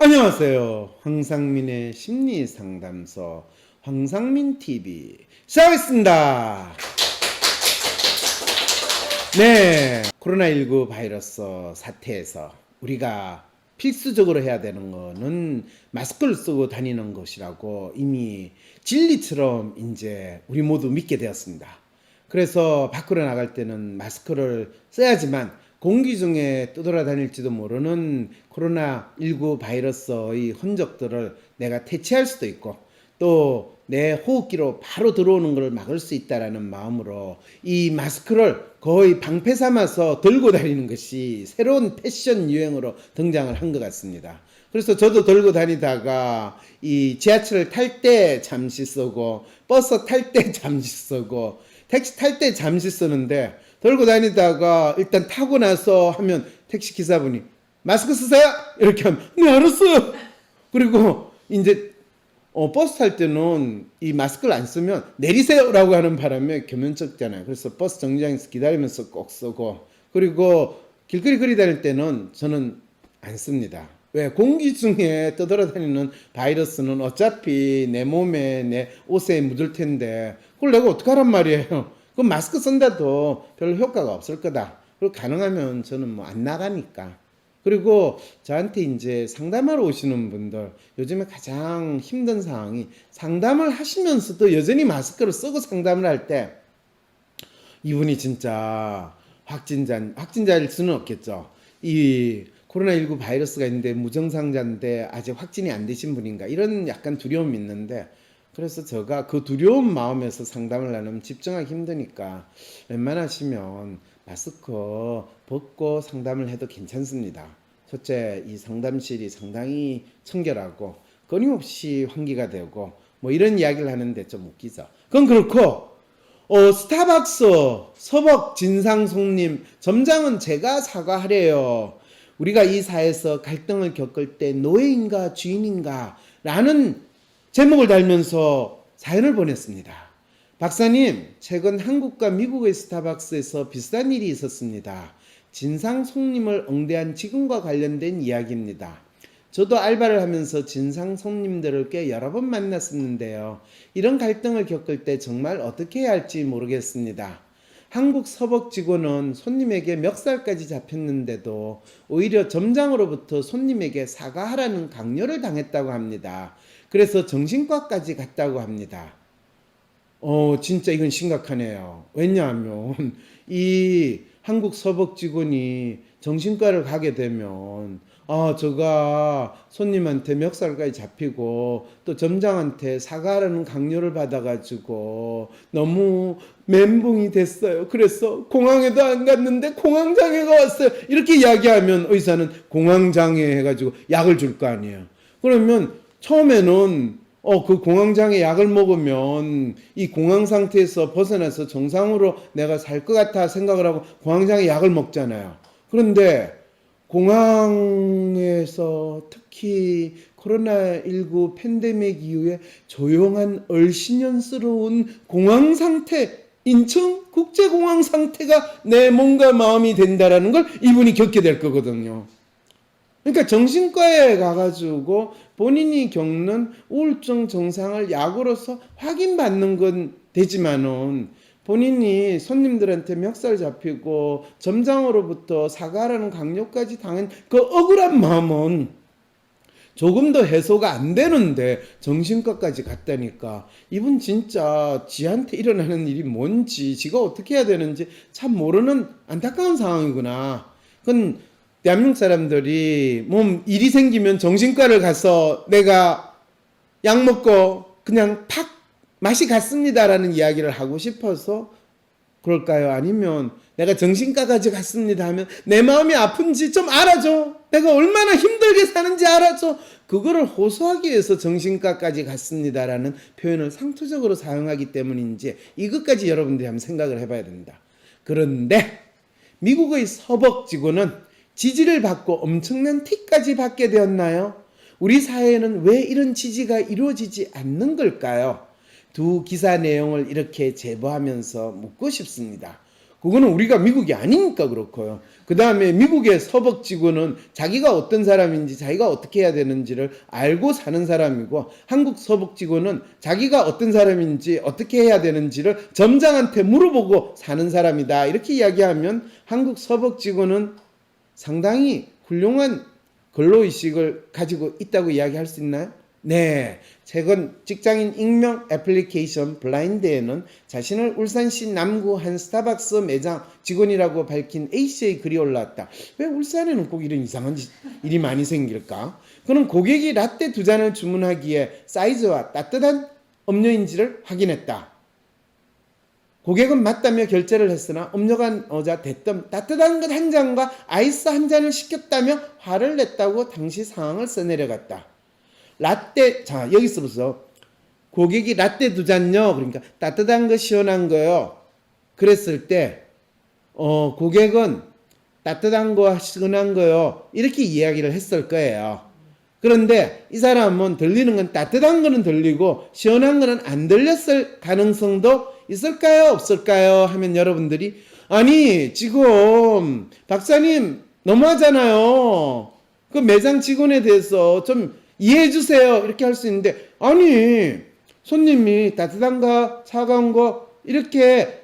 안녕하세요. 황상민의 심리상담소 황상민TV 시작하겠습니다. 네, 코로나19 바이러스 사태에서 우리가 필수적으로 해야 되는 거는 마스크를 쓰고 다니는 것이라고 이미 진리처럼 이제 우리 모두 믿게 되었습니다. 그래서 밖으로 나갈 때는 마스크를 써야지만 공기 중에 떠돌아다닐지도 모르는 코로나19 바이러스의 흔적들을 내가 퇴치할 수도 있고 또 내 호흡기로 바로 들어오는 것을 막을 수 있다라는 마음으로 이 마스크를 거의 방패 삼아서 들고 다니는 것이 새로운 패션 유행으로 등장을 한 것 같습니다. 그래서 저도 들고 다니다가 이 지하철을 탈 때 잠시 쓰고 버스 탈 때 잠시 쓰고 택시 탈 때 잠시 쓰는데 들고 다니다가 일단 타고 나서 하면 택시 기사분이 마스크 쓰세요? 이렇게 하면 네 알았어요. 그리고 이제 버스 탈 때는 이 마스크를 안 쓰면 내리세요라고 하는 바람에 겸연쩍잖아요. 그래서 버스 정류장에서 기다리면서 꼭 쓰고 그리고 길거리 거리 다닐 때는 저는 안 씁니다. 왜? 공기 중에 떠돌아다니는 바이러스는 어차피 내 몸에 내 옷에 묻을 텐데 그걸 내가 어떡하란 말이에요. 그럼 마스크 쓴다도 별로 효과가 없을 거다. 그리고 가능하면 저는 뭐 안 나가니까. 그리고 저한테 이제 상담하러 오시는 분들 요즘에 가장 힘든 상황이 상담을 하시면서도 여전히 마스크를 쓰고 상담을 할 때 이분이 진짜 확진자일 수는 없겠죠. 이 코로나19 바이러스가 있는데 무증상자인데 아직 확진이 안 되신 분인가 이런 약간 두려움이 있는데 그래서 제가 그 두려운 마음에서 상담을 나누면 집중하기 힘드니까 웬만하시면 마스크 벗고 상담을 해도 괜찮습니다. 첫째, 이 상담실이 상당히 청결하고 끊임없이 환기가 되고 뭐 이런 이야기를 하는데 좀 웃기죠. 그건 그렇고 스타벅스 서벅 진상송님 점장은 제가 사과하래요. 우리가 이 사회에서 갈등을 겪을 때 노예인가 주인인가 라는 제목을 달면서 사연을 보냈습니다. 박사님, 최근 한국과 미국의 스타벅스에서 비슷한 일이 있었습니다. 진상 손님을 지금과 관련된 이야기입니다. 저도 알바를 하면서 진상 손님들을 꽤 여러 번 만났었는데요. 이런 갈등을 겪을 때 정말 어떻게 해야 할지 모르겠습니다. 한국 서복 직원은 손님에게 멱살까지 잡혔는데도 오히려 점장으로부터 손님에게 사과하라는 강요를 당했다고 합니다. 그래서 정신과까지 갔다고 합니다. 진짜 이건 심각하네요. 왜냐하면 이 한국 서복 직원이 정신과를 가게 되면 저가 손님한테 멱살까지 잡히고 또 점장한테 사과하라는 강요를 받아가지고 너무 멘붕이 됐어요. 그래서 공항에도 안 갔는데 공황장애가 왔어요. 이렇게 이야기하면 의사는 공황장애 해가지고 약을 줄 거 아니에요. 그러면 처음에는 그 공황장애 약을 먹으면 이 공황 상태에서 벗어나서 정상으로 내가 살 것 같아 생각을 하고 공황장애 약을 먹잖아요. 그런데 공항에서 특히 코로나19 팬데믹 이후에 조용한 얼씬연스러운 공황 상태, 인천 국제공항 상태가 내 몸과 마음이 된다라는 걸 이분이 겪게 될 거거든요. 그러니까 정신과에 가가지고 본인이 겪는 우울증 증상을 약으로서 확인받는 건 되지만은 본인이 손님들한테 멱살 잡히고 점장으로부터 사과하라는 강요까지 당한 그 억울한 마음은 조금 더 해소가 안 되는데 정신과까지 갔다니까 이분 진짜 지한테 일어나는 일이 뭔지 지가 어떻게 해야 되는지 참 모르는 안타까운 상황이구나. 그건 대한민국 사람들이 몸 일이 생기면 정신과를 가서 내가 약 먹고 그냥 팍 맛이 갔습니다라는 이야기를 하고 싶어서 그럴까요? 아니면 내가 정신과까지 갔습니다 하면 내 마음이 아픈지 좀 알아줘. 내가 얼마나 힘들게 사는지 알아줘. 그거를 호소하기 위해서 정신과까지 갔습니다라는 표현을 상투적으로 사용하기 때문인지 이것까지 여러분들이 한번 생각을 해봐야 됩니다. 그런데 미국의 서복 직원은 지지를 받고 엄청난 티까지 받게 되었나요? 우리 사회에는 왜 이런 지지가 이루어지지 않는 걸까요? 두 기사 내용을 이렇게 제보하면서 묻고 싶습니다. 그거는 우리가 미국이 아니니까 그렇고요. 그 다음에 미국의 서복 직원은 자기가 어떤 사람인지 자기가 어떻게 해야 되는지를 알고 사는 사람이고, 한국 서복 직원은 자기가 어떤 사람인지 어떻게 해야 되는지를 점장한테 물어보고 사는 사람이다. 이렇게 이야기하면 한국 서복 직원은 상당히 훌륭한 근로의식을 가지고 있다고 이야기할 수 있나요? 네. 최근 직장인 익명 애플리케이션 블라인드에는 자신을 울산시 남구 한 스타벅스 매장 직원이라고 밝힌 A씨의 글이 올라왔다. 왜 울산에는 꼭 이런 이상한 일이 많이 생길까? 그는 고객이 라떼 2잔을 주문하기에 사이즈와 따뜻한 음료인지를 확인했다. 고객은 맞다며 결제를 했으나 음료가 오자 대뜸 따뜻한 것 한 잔과 아이스 한 잔을 시켰다며 화를 냈다고 당시 상황을 써내려갔다. 라떼, 자, 여기서부터 고객이 라떼 2잔요. 그러니까 따뜻한 거 시원한 거요. 그랬을 때, 고객은 따뜻한 거 시원한 거요. 이렇게 이야기를 했을 거예요. 그런데 이 사람은 들리는 건 따뜻한 거는 들리고 시원한 거는 안 들렸을 가능성도 있을까요? 없을까요? 하면 여러분들이, 아니, 지금 박사님 너무하잖아요. 그 매장 직원에 대해서 좀 이해해 주세요. 이렇게 할 수 있는데, 아니, 손님이 따뜻한 거, 차가운 거, 이렇게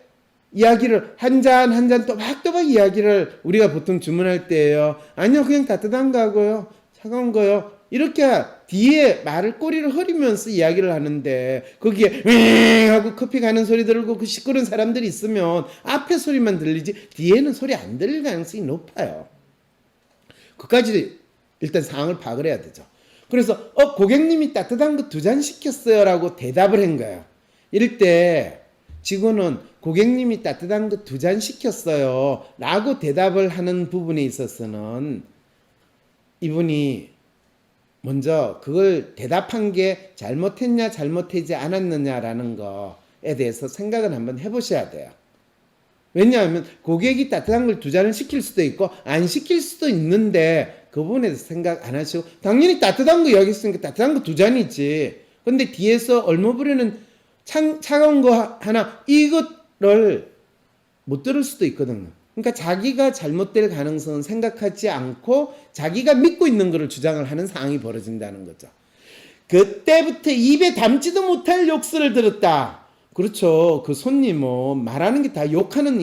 이야기를 한 잔 또박또박 이야기를 우리가 보통 주문할 때예요. 아니요, 그냥 따뜻한 거 하고요. 차가운 거요. 이렇게 뒤에 말을 꼬리를 흐리면서 이야기를 하는데, 거기에 윙 하고 커피 가는 소리 들고 그 시끄러운 사람들이 있으면 앞에 소리만 들리지 뒤에는 소리 안 들릴 가능성이 높아요. 그까지 일단 상황을 파악을 해야 되죠. 그래서 고객님이 따뜻한 거 2잔 시켰어요 라고 대답을 한 거예요. 이럴 때 직원은 고객님이 따뜻한 거 2잔 시켰어요 라고 대답을 하는 부분에 있어서는 이분이 먼저 그걸 대답한 게 잘못했냐 잘못하지 않았느냐라는 거에 대해서 생각을 한번 해보셔야 돼요. 왜냐하면 고객이 따뜻한 걸 2잔을 시킬 수도 있고 안 시킬 수도 있는데 그 부분에 대해서 생각 안 하시고, 당연히 따뜻한 거 여기 있으니까 따뜻한 거 2잔이지. 근데 뒤에서 얼머부리는 차가운 거 하나, 이것을 못 들을 수도 있거든요. 그러니까 자기가 잘못될 가능성은 생각하지 않고 자기가 믿고 있는 것을 주장을 하는 상황이 벌어진다는 거죠. 그때부터 입에 담지도 못할 욕설을 들었다. 그렇죠. 그 손님은 말하는 게 다 욕하는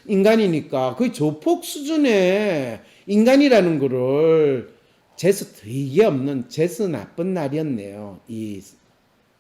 인간이니까 거의 조폭 수준의 인간이라는 거를, 재수 되게 없는 재수 나쁜 날이었네요. 이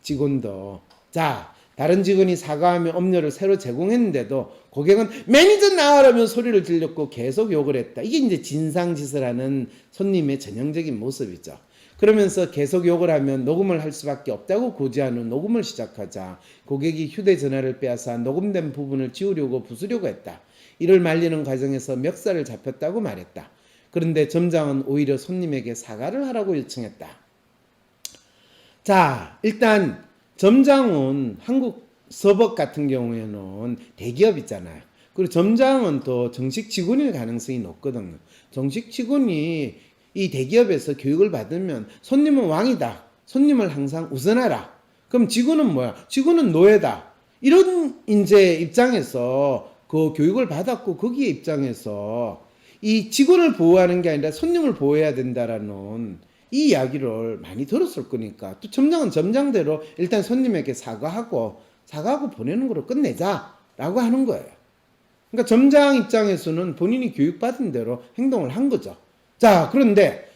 직원도. 자, 다른 직원이 사과하며 음료를 새로 제공했는데도 고객은 매니저 나와라면 소리를 질렀고 계속 욕을 했다. 이게 이제 진상짓을 하는 손님의 전형적인 모습이죠. 그러면서 계속 욕을 하면 녹음을 할 수밖에 없다고 고지한 후 녹음을 시작하자 고객이 휴대전화를 빼앗아 녹음된 부분을 지우려고 부수려고 했다. 이를 말리는 과정에서 멱살을 잡혔다고 말했다. 그런데 점장은 오히려 손님에게 사과를 하라고 요청했다. 자, 일단 점장은 한국 서복 같은 경우에는 대기업이잖아요. 그리고 점장은 또 정식 직원일 가능성이 높거든요. 정식 직원이 이 대기업에서 교육을 받으면 손님은 왕이다. 손님을 항상 우선하라. 그럼 직원은 뭐야? 직원은 노예다. 이런 이제 입장에서 그 교육을 받았고 거기에 입장에서 이 직원을 보호하는 게 아니라 손님을 보호해야 된다라는 이 이야기를 많이 들었을 거니까, 또 점장은 점장대로 일단 손님에게 사과하고 보내는 거로 끝내자라고 하는 거예요. 그러니까 점장 입장에서는 본인이 교육받은 대로 행동을 한 거죠. 자, 그런데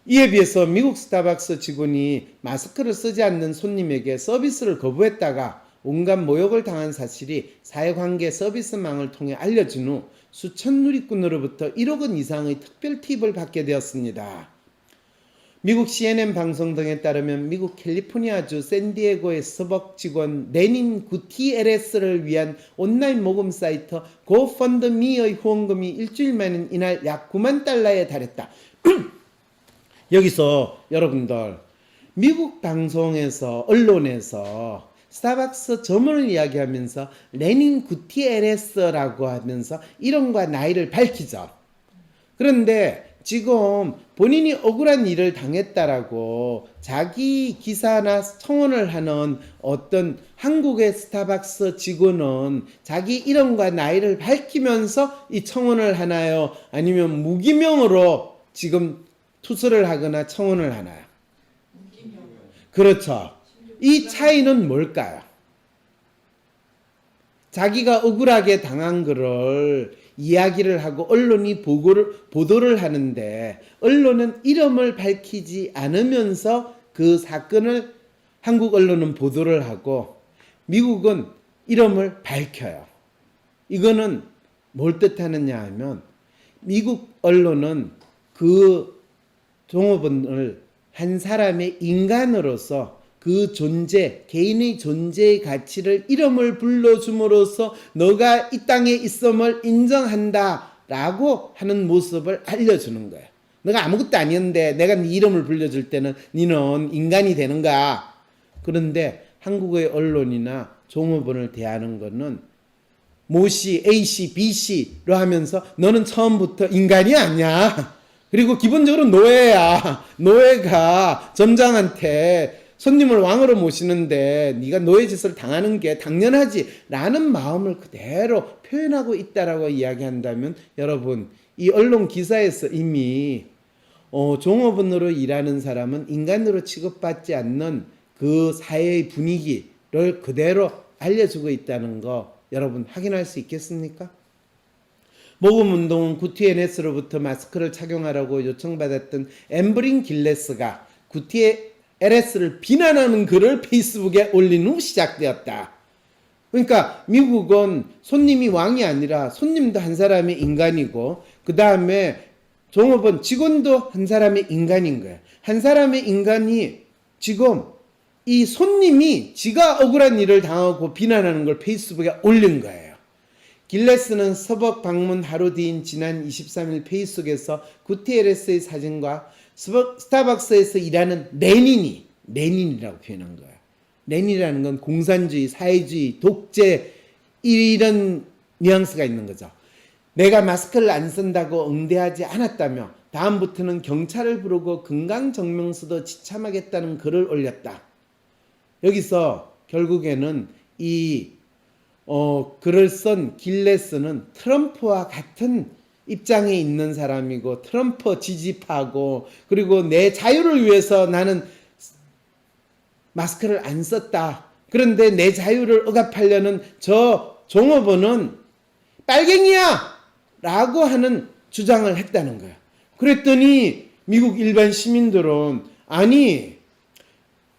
이에 비해서 미국 스타벅스 직원이 마스크를 쓰지 않는 손님에게 서비스를 거부했다가 온갖 모욕을 당한 사실이 사회관계 서비스망을 통해 알려진 후 수천 누리꾼으로부터 1억 원 이상의 특별 팁을 받게 되었습니다. 미국 CNN 방송 등에 따르면 미국 캘리포니아주 샌디에고의 서복 직원 레닌 구티에레스를 위한 온라인 모금 사이트 고펀드미의 후원금이 일주일 만인 이날 약 9만 달러에 달했다. 여기서 여러분들, 미국 방송에서 언론에서 스타벅스 점원을 이야기하면서 레닌 구티에레스라고 하면서 이름과 나이를 밝히죠. 그런데 지금 본인이 억울한 일을 당했다라고 자기 기사나 청원을 하는 어떤 한국의 스타벅스 직원은 자기 이름과 나이를 밝히면서 이 청원을 하나요? 아니면 무기명으로 지금 투수를 하거나 청원을 하나요? 그렇죠. 이 차이는 뭘까요? 자기가 억울하게 당한 거를 이야기를 하고 언론이 보도를 하는데 언론은 이름을 밝히지 않으면서 그 사건을 한국 언론은 보도를 하고 미국은 이름을 밝혀요. 이거는 뭘 뜻하느냐 하면 미국 언론은 그 종업원을 한 사람의 인간으로서 그 존재, 개인의 존재의 가치를 이름을 불러줌으로써 너가 이 땅에 있음을 인정한다 라고 하는 모습을 알려주는 거예요. 너가 아무것도 아니었는데 내가 네 이름을 불려줄 때는 너는 인간이 되는 거야. 그런데 한국의 언론이나 종업원을 대하는 거는 모씨, A씨, B씨로 하면서 너는 처음부터 인간이 아니야. 그리고 기본적으로 노예야. 노예가 점장한테 손님을 왕으로 모시는데 네가 노예 짓을 당하는 게 당연하지 라는 마음을 그대로 표현하고 있다라고 이야기한다면 여러분 이 언론 기사에서 이미 종업원으로 일하는 사람은 인간으로 취급받지 않는 그 사회의 분위기를 그대로 알려주고 있다는 거 여러분 확인할 수 있겠습니까? 모금운동은 구티에레스로부터 마스크를 착용하라고 요청받았던 앰브린 길레스가 구티에레스를 비난하는 글을 페이스북에 올린 후 시작되었다. 그러니까 미국은 손님이 왕이 아니라 손님도 한 사람의 인간이고 그 다음에 종업원 직원도 한 사람의 인간인 거야. 한 사람의 인간이 지금 이 손님이 지가 억울한 일을 당하고 비난하는 걸 페이스북에 올린 거예요. 길레스는 서버 방문 하루 뒤인 지난 23일 페이스북에서 구티에레스의 사진과 스타벅스에서 일하는 레닌이라고 표현한 거예요. 레닌이라는 건 공산주의, 사회주의, 독재 이런 뉘앙스가 있는 거죠. 내가 마스크를 안 쓴다고 응대하지 않았다며 다음부터는 경찰을 부르고 건강증명서도 지참하겠다는 글을 올렸다. 여기서 결국에는 이 글을 쓴 길레스는 트럼프와 같은 입장에 있는 사람이고 트럼프 지지파고 그리고 내 자유를 위해서 나는 마스크를 안 썼다. 그런데 내 자유를 억압하려는 저 종업원은 빨갱이야! 라고 하는 주장을 했다는 거야. 그랬더니 미국 일반 시민들은 아니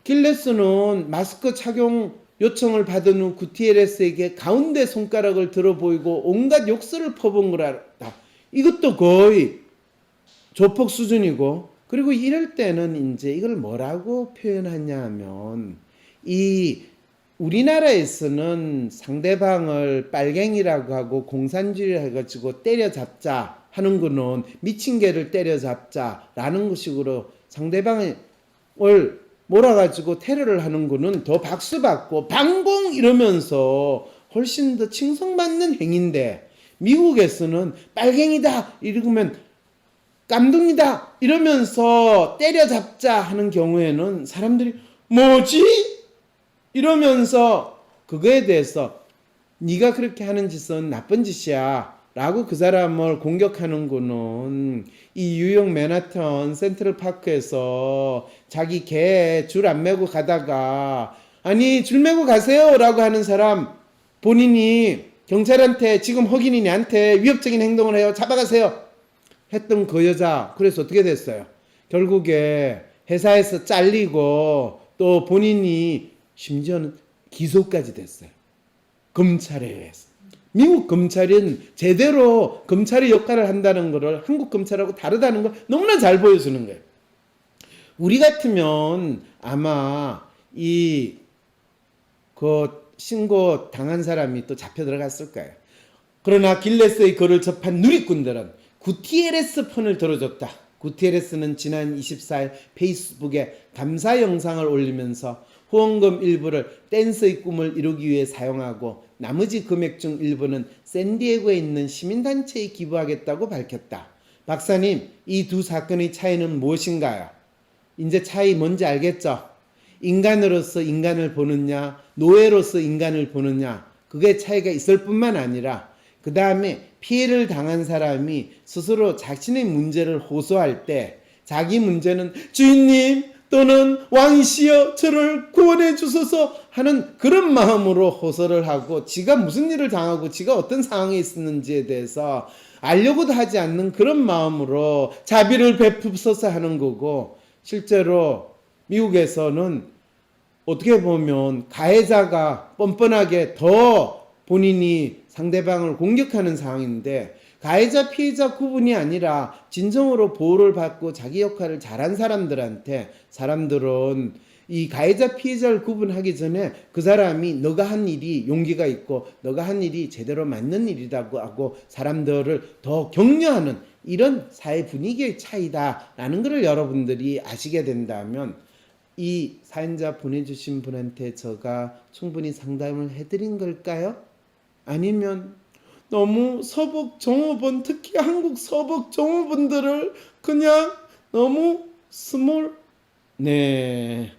길레스는 마스크 착용 요청을 받은 후 구티에레스에게 가운데 손가락을 들어 보이고 온갖 욕설을 퍼본 거라다. 이것도 거의 조폭 수준이고 그리고 이럴 때는 이제 이걸 뭐라고 표현하냐 하면 이 우리나라에서는 상대방을 빨갱이라고 하고 공산주의를 해가지고 때려잡자 하는 거는 미친 개를 때려잡자라는 식으로 상대방을 몰아가지고 테러를 하는 거는 더 박수받고 방공 이러면서 훨씬 더 칭송받는 행위인데 미국에서는 빨갱이다 이러면 깜둥이다 이러면서 때려잡자 하는 경우에는 사람들이 뭐지? 이러면서 그거에 대해서 네가 그렇게 하는 짓은 나쁜 짓이야 라고 그 사람을 공격하는 거는 이 뉴욕 맨하튼 센트럴파크에서 자기 개 줄 안 메고 가다가 아니 줄 메고 가세요 라고 하는 사람 본인이 경찰한테 지금 흑인이 내한테 위협적인 행동을 해요 잡아가세요 했던 그 여자 그래서 어떻게 됐어요? 결국에 회사에서 잘리고 또 본인이 심지어는 기소까지 됐어요. 검찰에 의해서. 미국 검찰은 제대로 검찰의 역할을 한다는 것을 한국 검찰하고 다르다는 걸 너무나 잘 보여주는 거예요. 우리 같으면 아마 신고 당한 사람이 또 잡혀 들어갔을 거예요. 그러나 길레스의 글을 접한 누리꾼들은 구티에레스 편을 들어줬다. 구티에레스는 지난 24일 페이스북에 감사 영상을 올리면서 후원금 일부를 댄스의 꿈을 이루기 위해 사용하고 나머지 금액 중 일부는 샌디에고에 있는 시민단체에 기부하겠다고 밝혔다. 박사님, 이 두 사건의 차이는 무엇인가요? 이제 차이 뭔지 알겠죠? 인간으로서 인간을 보느냐, 노예로서 인간을 보느냐, 그게 차이가 있을 뿐만 아니라 그 다음에 피해를 당한 사람이 스스로 자신의 문제를 호소할 때 자기 문제는 주인님 또는 왕이시여 저를 구원해 주소서 하는 그런 마음으로 호소를 하고 지가 무슨 일을 당하고 지가 어떤 상황에 있었는지에 대해서 알려고도 하지 않는 그런 마음으로 자비를 베푸소서 하는 거고, 실제로 미국에서는 어떻게 보면 가해자가 뻔뻔하게 더 본인이 상대방을 공격하는 상황인데, 가해자 피해자 구분이 아니라 진정으로 보호를 받고 자기 역할을 잘한 사람들한테 사람들은 이 가해자 피해자를 구분하기 전에 그 사람이 너가 한 일이 용기가 있고 너가 한 일이 제대로 맞는 일이라고 하고 사람들을 더 격려하는 이런 사회 분위기의 차이다라는 것을 여러분들이 아시게 된다면, 이 사연자 보내주신 분한테 제가 충분히 상담을 해드린 걸까요? 아니면 너무 서북 종업원, 특히 한국 서북 종업원들을 그냥 너무 네,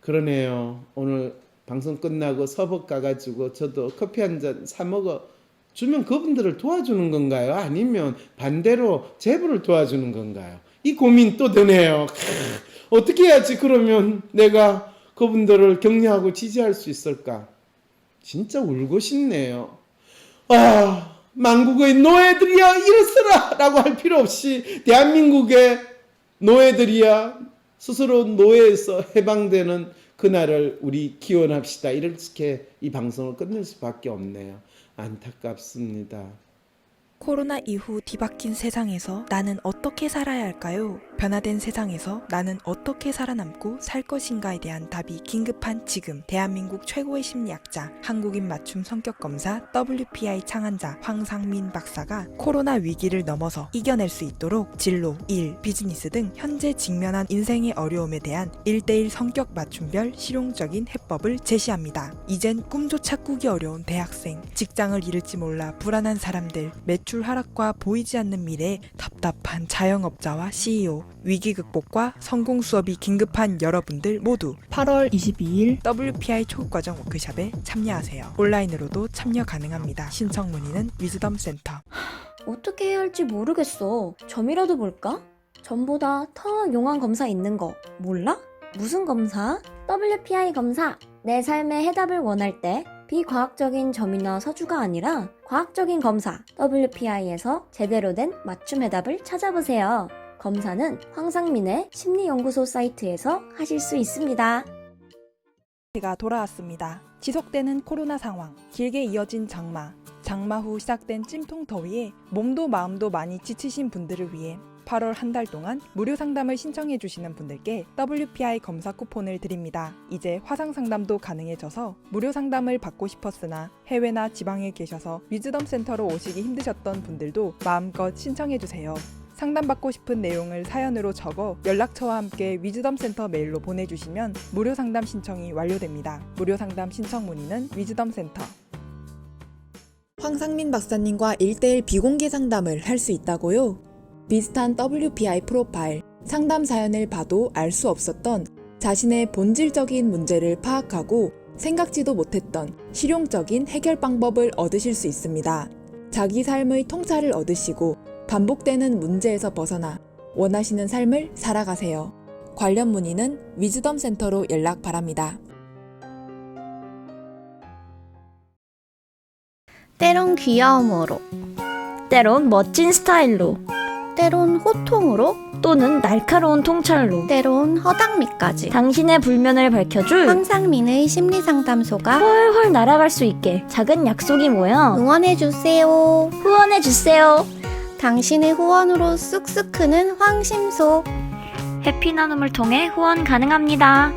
그러네요. 오늘 방송 끝나고 서북 가가지고 저도 커피 한 잔 사 먹어 주면 그분들을 도와주는 건가요? 아니면 반대로 제보를 도와주는 건가요? 이 고민 또 드네요. 어떻게 해야지 그러면 내가 그분들을 격려하고 지지할 수 있을까? 진짜 울고 싶네요. 아, 만국의 노예들이야 일어서라 라고 할 필요 없이 대한민국의 노예들이야 스스로 노예에서 해방되는 그날을 우리 기원합시다. 이렇게 이 방송을 끝낼 수밖에 없네요. 안타깝습니다. 코로나 이후 뒤바뀐 세상에서 나는 어떻게 살아야 할까요? 변화된 세상에서 나는 어떻게 살아남고 살 것인가에 대한 답이 긴급한 지금, 대한민국 최고의 심리학자, 한국인 맞춤 성격검사 WPI 창안자 황상민 박사가 코로나 위기를 넘어서 이겨낼 수 있도록 진로, 일, 비즈니스 등 현재 직면한 인생의 어려움에 대한 1:1 성격 맞춤별 실용적인 해법을 제시합니다. 이젠 꿈조차 꾸기 어려운 대학생, 직장을 잃을지 몰라 불안한 사람들, 매출 하락과 보이지 않는 미래에 답답한 자영업자와 CEO, 위기 극복과 성공 수업이 긴급한 여러분들 모두 8월 22일 WPI 초급과정 워크숍에 참여하세요. 온라인으로도 참여 가능합니다. 신청 문의는 위즈덤 센터. 어떻게 해야 할지 모르겠어. 점이라도 볼까? 점보다 더 용한 검사 있는 거 몰라? 무슨 검사? WPI 검사. 내 삶의 해답을 원할 때 비과학적인 점이나 서주가 아니라 과학적인 검사 WPI에서 제대로 된 맞춤 해답을 찾아보세요. 검사는 황상민의 심리연구소 사이트에서 하실 수 있습니다. 제가 돌아왔습니다. 지속되는 코로나 상황, 길게 이어진 장마 후 시작된 찜통 더위에 몸도 마음도 많이 지치신 분들을 위해 8월 한 달 동안 무료 상담을 신청해 주시는 분들께 WPI 검사 쿠폰을 드립니다. 이제 화상 상담도 가능해져서 무료 상담을 받고 싶었으나 해외나 지방에 계셔서 위즈덤 센터로 오시기 힘드셨던 분들도 마음껏 신청해 주세요. 상담받고 싶은 내용을 사연으로 적어 연락처와 함께 위즈덤 센터 메일로 보내주시면 무료 상담 신청이 완료됩니다. 무료 상담 신청 문의는 위즈덤 센터. 황상민 박사님과 1:1 비공개 상담을 할 수 있다고요? 비슷한 WPI 프로파일, 상담 사연을 봐도 알 수 없었던 자신의 본질적인 문제를 파악하고 생각지도 못했던 실용적인 해결 방법을 얻으실 수 있습니다. 자기 삶의 통찰을 얻으시고 반복되는 문제에서 벗어나 원하시는 삶을 살아가세요. 관련 문의는 위즈덤 센터로 연락 바랍니다. 때론 귀여움으로, 때론 멋진 스타일로, 때론 호통으로, 또는 날카로운 통찰로, 때론 허당미까지 당신의 불면을 밝혀줄 황상민의 심리상담소가 훨훨 날아갈 수 있게 작은 약속이 모여 응원해주세요. 후원해주세요. 당신의 후원으로 쑥쑥 크는 황심소. 해피 나눔을 통해 후원 가능합니다.